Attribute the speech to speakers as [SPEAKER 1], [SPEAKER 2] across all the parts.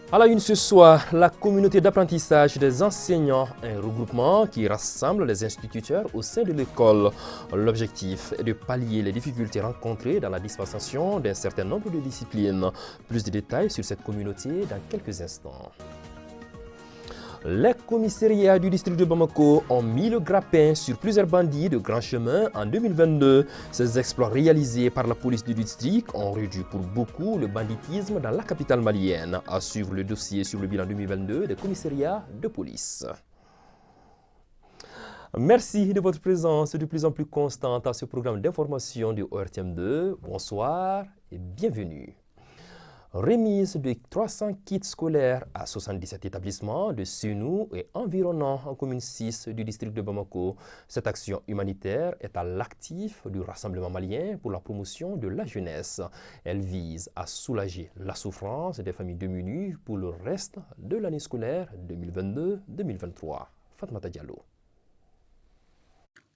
[SPEAKER 1] À la une ce soir, la communauté d'apprentissage des enseignants, un regroupement qui rassemble les instituteurs au sein de l'école. L'objectif est de pallier les difficultés rencontrées dans la dispensation d'un certain nombre de disciplines. Plus de détails sur cette communauté dans quelques instants. Les commissariats du district de Bamako ont mis le grappin sur plusieurs bandits de grands chemins en 2022. Ces exploits réalisés par la police du district ont réduit pour beaucoup le banditisme dans la capitale malienne. À suivre le dossier sur le bilan 2022 des commissariats de police. Merci de votre présence de plus en plus constante à ce programme d'information du ORTM2. Bonsoir et bienvenue. Remise de 300 kits scolaires à 77 établissements de Sénou et environnants en commune 6 du district de Bamako. Cette action humanitaire est à l'actif du Rassemblement malien pour la promotion de la jeunesse. Elle vise à soulager la souffrance des familles démunies pour le reste de l'année scolaire 2022-2023. Fatmata Diallo.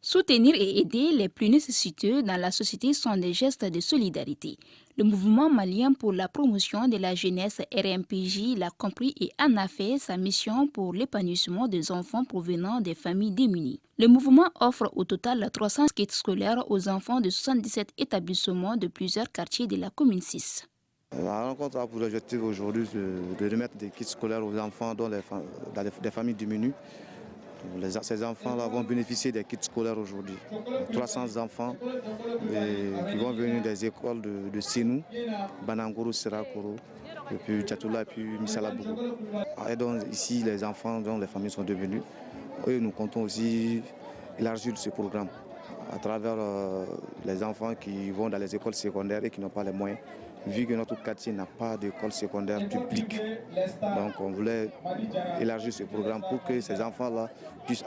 [SPEAKER 2] Soutenir et aider les plus nécessiteux dans la société sont des gestes de solidarité. Le mouvement malien pour la promotion de la jeunesse RMPJ l'a compris et en a fait sa mission pour l'épanouissement des enfants provenant des familles démunies. Le mouvement offre au total 300 kits scolaires aux enfants de 77 établissements de plusieurs quartiers de la commune 6.
[SPEAKER 3] La rencontre a pour objectif aujourd'hui de remettre des kits scolaires aux enfants dans des familles démunies. Ces enfants-là vont bénéficier des kits scolaires aujourd'hui. 300 enfants qui vont venir des écoles de Sénou, Banangoro, Serakoro, et puis Tchatoula et puis Misalabougou. Et donc ici, les enfants dont les familles sont devenues, et nous comptons aussi élargir ce programme à travers les enfants qui vont dans les écoles secondaires et qui n'ont pas les moyens. Vu que notre quartier n'a pas d'école secondaire publique. Donc on voulait élargir ce programme pour que ces enfants-là puissent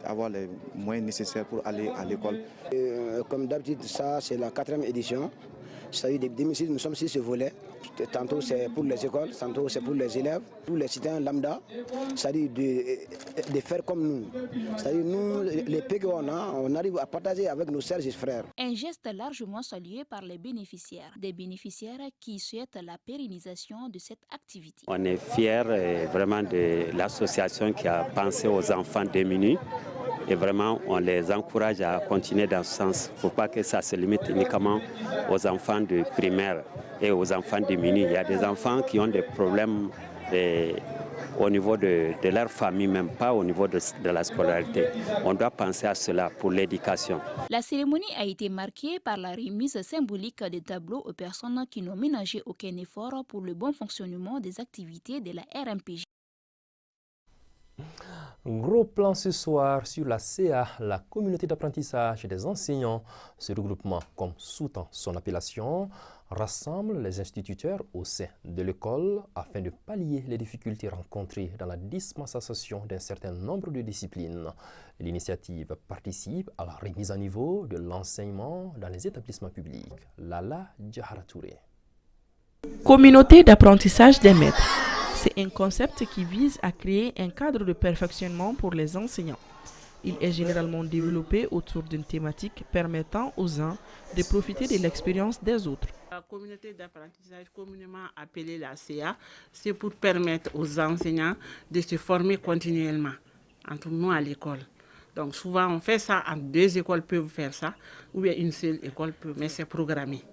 [SPEAKER 3] avoir les moyens nécessaires pour aller à l'école.
[SPEAKER 4] Comme d'habitude, ça c'est la 4e édition. C'est-à-dire depuis 2006, nous sommes sur ce volet. Tantôt c'est pour les écoles, tantôt c'est pour les élèves, pour les citoyens lambda. C'est-à-dire de faire comme nous. C'est-à-dire nous, les peu qu'on a, on arrive à partager avec nos sœurs et frères.
[SPEAKER 2] Un geste largement salué par les bénéficiaires. Des bénéficiaires qui souhaitent la pérennisation de cette activité.
[SPEAKER 5] On est fiers vraiment de l'association qui a pensé aux enfants démunis. Et vraiment, on les encourage à continuer dans ce sens. Il ne faut pas que ça se limite uniquement aux enfants de primaire et aux enfants démunis. Il y a des enfants qui ont des problèmes au niveau de leur famille, même pas au niveau de la scolarité. On doit penser à cela pour l'éducation.
[SPEAKER 2] La cérémonie a été marquée par la remise symbolique des tableaux aux personnes qui n'ont ménagé aucun effort pour le bon fonctionnement des activités de la RMPJ.
[SPEAKER 1] Gros plan ce soir sur la CA, la communauté d'apprentissage des enseignants. Ce regroupement, comme sous-tend son appellation, rassemble les instituteurs au sein de l'école afin de pallier les difficultés rencontrées dans la dispensation d'un certain nombre de disciplines. L'initiative participe à la remise à niveau de l'enseignement dans les établissements publics. Lala Djaharatouré.
[SPEAKER 6] Communauté d'apprentissage des maîtres. C'est un concept qui vise à créer un cadre de perfectionnement pour les enseignants. Il est généralement développé autour d'une thématique permettant aux uns de profiter de l'expérience des autres.
[SPEAKER 7] La communauté d'apprentissage, communément appelée la CA, c'est pour permettre aux enseignants de se former continuellement, entre nous à l'école. Donc souvent on fait ça, en 2 écoles peuvent faire ça, ou bien une seule école peut, mais c'est programmé.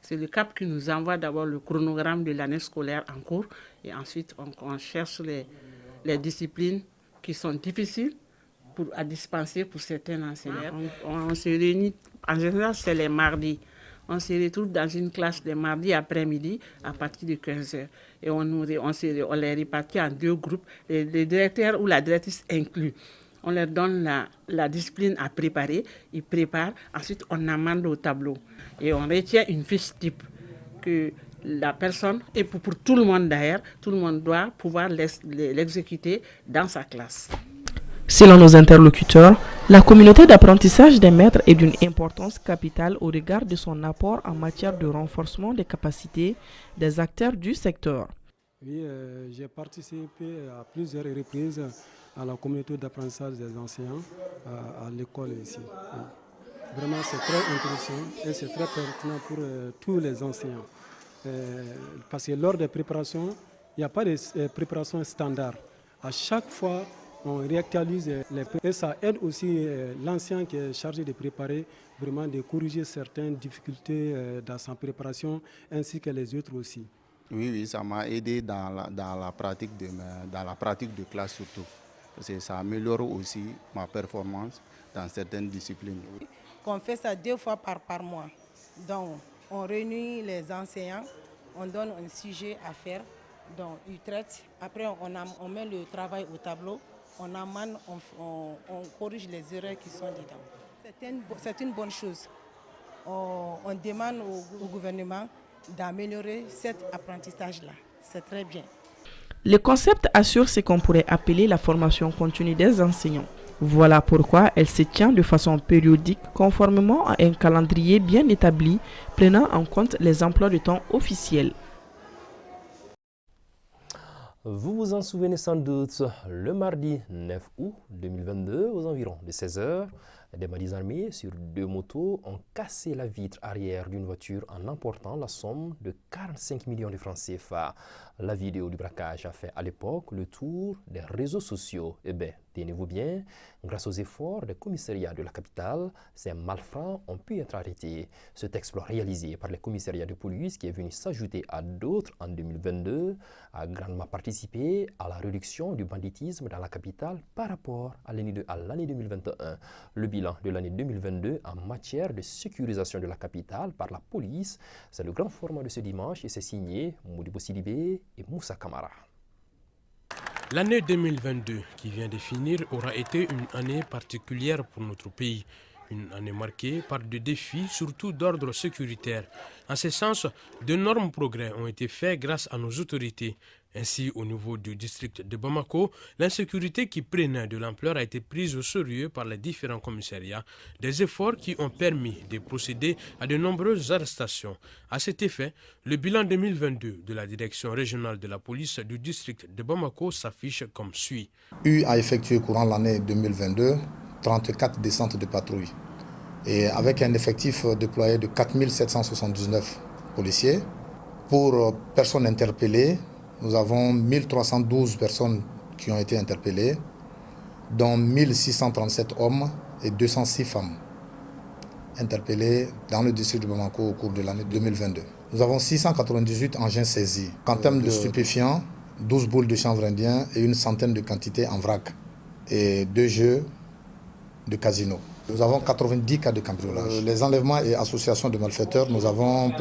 [SPEAKER 7] C'est le CAP qui nous envoie d'abord le chronogramme de l'année scolaire en cours et ensuite on cherche les disciplines qui sont difficiles à dispenser pour certains enseignants. On se réunit, en général c'est les mardis. On se retrouve dans une classe les mardis après-midi à partir de 15h. Et on les répartit en 2 groupes, les directeurs ou la directrice inclus. On leur donne la discipline à préparer, ils préparent, ensuite on amende au tableau. Et on retient une fiche type que la personne, et pour tout le monde d'ailleurs, tout le monde doit pouvoir l'exécuter dans sa classe.
[SPEAKER 6] Selon nos interlocuteurs, la communauté d'apprentissage des maîtres est d'une importance capitale au regard de son apport en matière de renforcement des capacités des acteurs du secteur.
[SPEAKER 8] Oui, j'ai participé à plusieurs reprises à la communauté d'apprentissage des enseignants à l'école ici. Vraiment, c'est très intéressant et c'est très pertinent pour tous les enseignants. Parce que lors des préparations, Il n'y a pas de préparation standard. À chaque fois, on réactualise et ça aide aussi l'ancien qui est chargé de préparer, vraiment de corriger certaines difficultés dans sa préparation, ainsi que les autres aussi.
[SPEAKER 9] Oui, ça m'a aidé dans la pratique de classe surtout. Parce que ça améliore aussi ma performance dans certaines disciplines.
[SPEAKER 10] On fait ça 2 fois par mois. Donc, on réunit les enseignants, on donne un sujet à faire, donc ils traitent. Après, on met le travail au tableau, on amène, on corrige les erreurs qui sont dedans. C'est une bonne chose. On demande au gouvernement d'améliorer cet apprentissage-là. C'est très bien.
[SPEAKER 6] Le concept assure ce qu'on pourrait appeler la formation continue des enseignants. Voilà pourquoi elle se tient de façon périodique, conformément à un calendrier bien établi, prenant en compte les emplois de temps officiels.
[SPEAKER 1] Vous vous en souvenez sans doute, le mardi 9 août 2022, aux environs de 16h, des bandits armés sur 2 motos ont cassé la vitre arrière d'une voiture en emportant la somme de 45 millions de francs CFA. La vidéo du braquage a fait à l'époque le tour des réseaux sociaux. Eh bien, tenez-vous bien, grâce aux efforts des commissariats de la capitale, ces malfrats ont pu être arrêtés. Cet exploit réalisé par les commissariats de police qui est venu s'ajouter à d'autres en 2022 a grandement participé à la réduction du banditisme dans la capitale par rapport à l'année 2021. Le bilan de l'année 2022 en matière de sécurisation de la capitale par la police, c'est le grand format de ce dimanche et c'est signé Modibo Sidibé et Moussa Kamara.
[SPEAKER 11] L'année 2022 qui vient de finir aura été une année particulière pour notre pays. Une année marquée par des défis, surtout d'ordre sécuritaire. En ce sens, d'énormes progrès ont été faits grâce à nos autorités. Ainsi, au niveau du district de Bamako, l'insécurité qui prenait de l'ampleur a été prise au sérieux par les différents commissariats, des efforts qui ont permis de procéder à de nombreuses arrestations. À cet effet, le bilan 2022 de la direction régionale de la police du district de Bamako s'affiche comme suit.
[SPEAKER 12] Eu a effectué courant l'année 2022 34 descentes de patrouille et avec un effectif déployé de 4779 policiers. Pour personnes interpellées, nous avons 1312 personnes qui ont été interpellées, dont 1637 hommes et 206 femmes interpellées dans le district de Bamako au cours de l'année 2022. Nous avons 698 engins saisis. En termes de stupéfiants, 12 boules de chanvre indien et une centaine de quantités en vrac et 2 jeux de casino. Nous avons 90 cas de cambriolage. Les enlèvements et associations de malfaiteurs, nous avons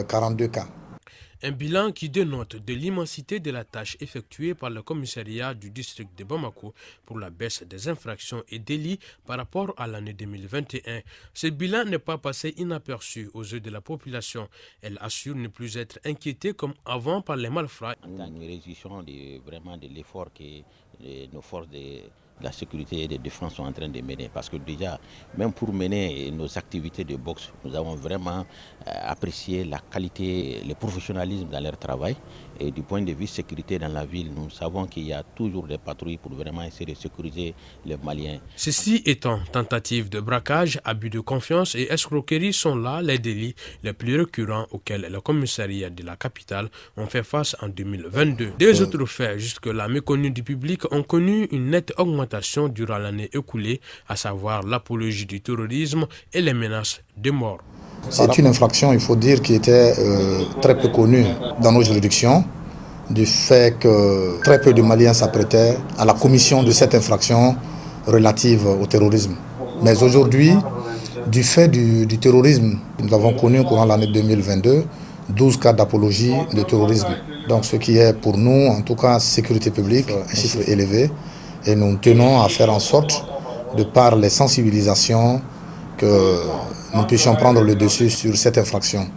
[SPEAKER 12] 42 cas.
[SPEAKER 11] Un bilan qui dénote de l'immensité de la tâche effectuée par le commissariat du district de Bamako pour la baisse des infractions et délits par rapport à l'année 2021. Ce bilan n'est pas passé inaperçu aux yeux de la population. Elle assure ne plus être inquiétée comme avant par les malfrats.
[SPEAKER 13] Nous réjouissons vraiment de l'effort que nos forces de la sécurité et de défense sont en train de mener. Parce que déjà, même pour mener nos activités de boxe, nous avons vraiment apprécié la qualité, le professionnalisme dans leur travail. Et du point de vue sécurité dans la ville, nous savons qu'il y a toujours des patrouilles pour vraiment essayer de sécuriser les Maliens.
[SPEAKER 11] Ceci étant, tentatives de braquage, abus de confiance et escroquerie sont là les délits les plus récurrents auxquels le commissariat de la capitale ont fait face en 2022. Deux autres faits jusque-là méconnus du public ont connu une nette augmentation durant l'année écoulée, à savoir l'apologie du terrorisme et les menaces de mort.
[SPEAKER 12] C'est une infraction, il faut dire, qui était très peu connue dans nos juridictions, du fait que très peu de Maliens s'apprêtaient à la commission de cette infraction relative au terrorisme. Mais aujourd'hui, du fait du terrorisme, nous avons connu courant l'année 2022 12 cas d'apologie de terrorisme. Donc ce qui est pour nous, en tout cas, sécurité publique, un chiffre élevé. Et nous tenons à faire en sorte, de par les sensibilisations, que nous puissions prendre le dessus sur cette infraction.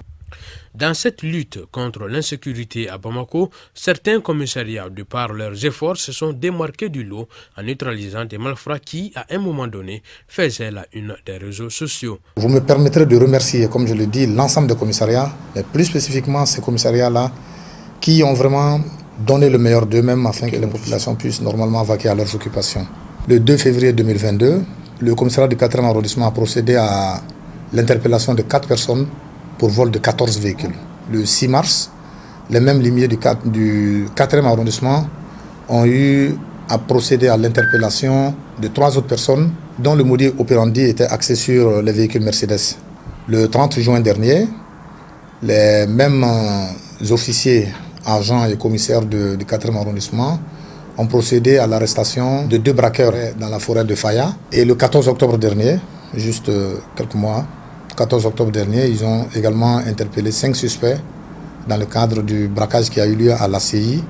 [SPEAKER 11] Dans cette lutte contre l'insécurité à Bamako, certains commissariats, de par leurs efforts, se sont démarqués du lot en neutralisant des malfrats qui, à un moment donné, faisaient la une des réseaux sociaux.
[SPEAKER 12] Vous me permettrez de remercier, comme je le dis, l'ensemble des commissariats, mais plus spécifiquement ces commissariats-là, qui ont vraiment donné le meilleur d'eux-mêmes afin que les populations puissent normalement vaquer à leurs occupations. Le 2 février 2022, le commissariat du 4e arrondissement a procédé à l'interpellation de 4 personnes pour vol de 14 véhicules. Le 6 mars, les mêmes limiers du 4e arrondissement ont eu à procéder à l'interpellation de 3 autres personnes dont le modus operandi était axé sur les véhicules Mercedes. Le 30 juin dernier, les mêmes officiers, agents et commissaires du 4e arrondissement ont procédé à l'arrestation de 2 braqueurs dans la forêt de Faya. Et le 14 octobre dernier, juste quelques mois, 14 octobre dernier, ils ont également interpellé 5 suspects dans le cadre du braquage qui a eu lieu à l'ACI,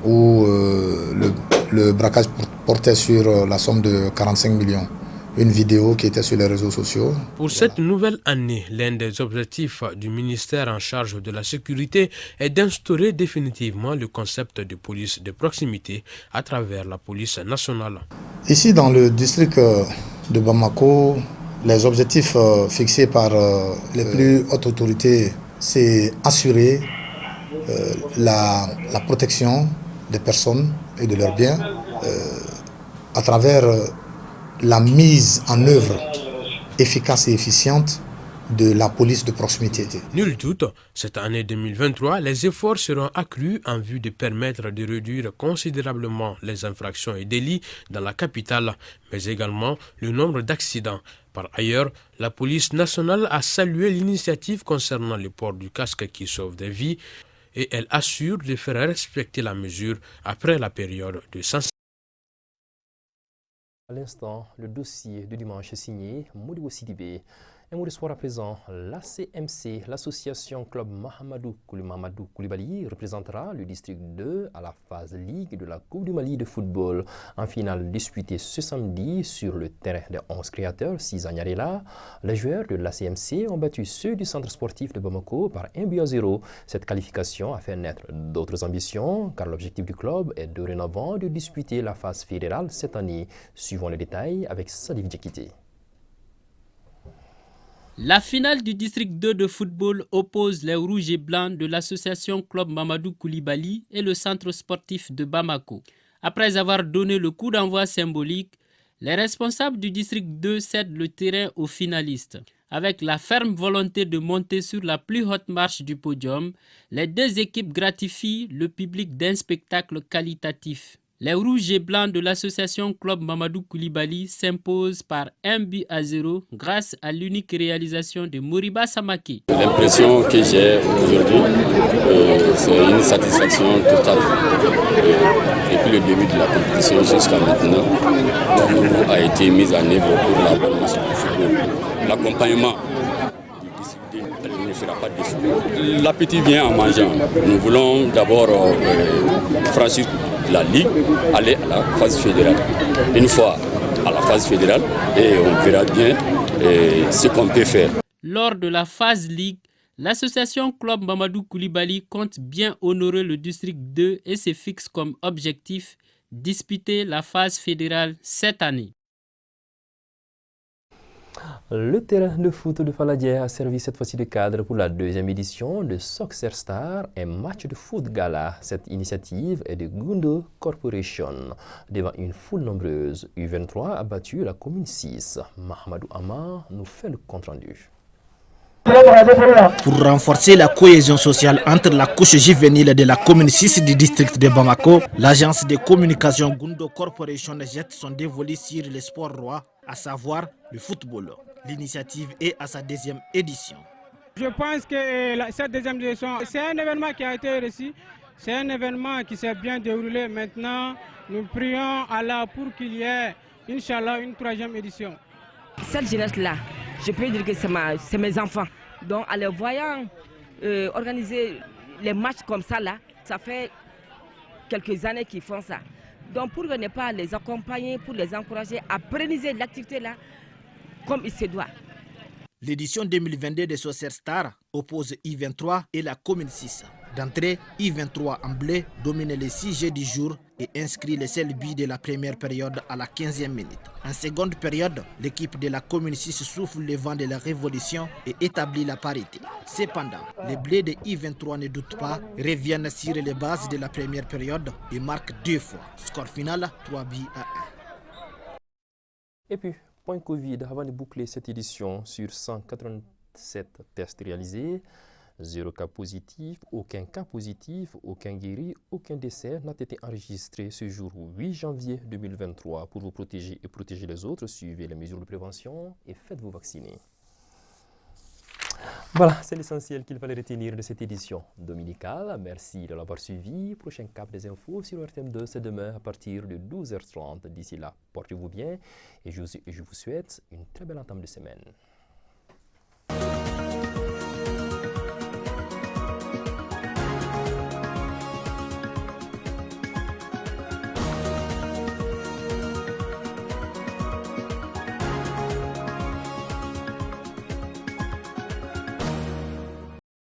[SPEAKER 12] où le braquage portait sur la somme de 45 millions. Une vidéo qui était sur les réseaux sociaux.
[SPEAKER 11] Pour cette nouvelle année, l'un des objectifs du ministère en charge de la sécurité est d'instaurer définitivement le concept de police de proximité à travers la police nationale.
[SPEAKER 12] Ici, dans le district de Bamako, les objectifs fixés par les plus hautes autorités, c'est assurer la protection des personnes et de leurs biens à travers la mise en œuvre efficace et efficiente de la police de proximité.
[SPEAKER 11] Nul doute, cette année 2023, les efforts seront accrus en vue de permettre de réduire considérablement les infractions et délits dans la capitale, mais également le nombre d'accidents. Par ailleurs, la police nationale a salué l'initiative concernant le port du casque qui sauve des vies et elle assure de faire respecter la mesure après la période de sensibilisation.
[SPEAKER 1] À l'instant, le dossier du dimanche signé Modibo Sidibé. Et Modibo Sport à présent, l'ACMC, l'association Club Mahamadou Koulibaly, représentera le district 2 à la phase Ligue de la Coupe du Mali de football. En finale disputée ce samedi sur le terrain des 11 créateurs, 6 à Nyarela, les joueurs de l'ACMC ont battu ceux du centre sportif de Bamako par 1-0. Cette qualification a fait naître d'autres ambitions, car l'objectif du club est dorénavant de disputer la phase fédérale cette année. Suivons les détails avec Salif Djekité.
[SPEAKER 14] La finale du district 2 de football oppose les rouges et blancs de l'association Club Mahamadou Koulibaly et le centre sportif de Bamako. Après avoir donné le coup d'envoi symbolique, les responsables du district 2 cèdent le terrain aux finalistes. Avec la ferme volonté de monter sur la plus haute marche du podium, les 2 équipes gratifient le public d'un spectacle qualitatif. Les rouges et blancs de l'association Club Mahamadou Koulibaly s'imposent par 1-0 grâce à l'unique réalisation de Moriba Samake.
[SPEAKER 15] L'impression que j'ai aujourd'hui, c'est une satisfaction totale. Depuis le début de la compétition jusqu'à maintenant, tout a été mis en œuvre pour la bonne marche du football. L'accompagnement ne fera pas de défaut. L'appétit vient en mangeant. Nous voulons d'abord franchir la Ligue, aller à la phase fédérale. Une fois à la phase fédérale, et on verra bien ce qu'on peut faire.
[SPEAKER 14] Lors de la phase Ligue, l'association Club Mahamadou Koulibaly compte bien honorer le district 2 et se fixe comme objectif disputer la phase fédérale cette année.
[SPEAKER 1] Le terrain de foot de Faladier a servi cette fois-ci de cadre pour la 2e édition de Soccer Star, un match de foot gala. Cette initiative est de Gundo Corporation. Devant une foule nombreuse, U23 a battu la commune 6. Mahamadou Amar nous fait le compte-rendu.
[SPEAKER 16] Pour renforcer la cohésion sociale entre la couche juvénile de la commune 6 du district de Bamako, l'agence de communication Gundo Corporation jette son dévolu sur le sport roi, à savoir le football. L'initiative est à sa 2e édition.
[SPEAKER 17] Je pense que cette 2e édition, c'est un événement qui a été réussi, c'est un événement qui s'est bien déroulé. Maintenant, nous prions Allah pour qu'il y ait, Inch'Allah, une 3e édition.
[SPEAKER 18] Cette jeunesse-là, je peux dire que c'est mes enfants. Donc, en les voyant organiser les matchs comme ça, là, ça fait quelques années qu'ils font ça. Donc, pour ne pas les accompagner, pour les encourager à pérenniser l'activité-là comme il se doit.
[SPEAKER 16] L'édition 2022 de Soccer Star oppose I-23 et la commune 6. D'entrée, I-23 en bleu domine les 6 jeux du jour et inscrit le seul but de la première période à la 15e minute. En seconde période, l'équipe de la commune 6 souffle le vent de la révolution et établit la parité. Cependant, les bleus de I-23 ne doutent pas, reviennent sur les bases de la première période et marquent 2 fois. Score final, 3 buts à 1.
[SPEAKER 1] Et puis, point Covid, avant de boucler cette édition sur 187 tests réalisés, 0 cas positif, aucun cas positif, aucun guéri, aucun décès n'a été enregistré ce jour 8 janvier 2023. Pour vous protéger et protéger les autres, suivez les mesures de prévention et faites-vous vacciner. Voilà, c'est l'essentiel qu'il fallait retenir de cette édition dominicale. Merci de l'avoir suivi. Prochain cap des infos sur RTM2, c'est demain à partir de 12h30. D'ici là, portez-vous bien et je vous souhaite une très belle entame de semaine.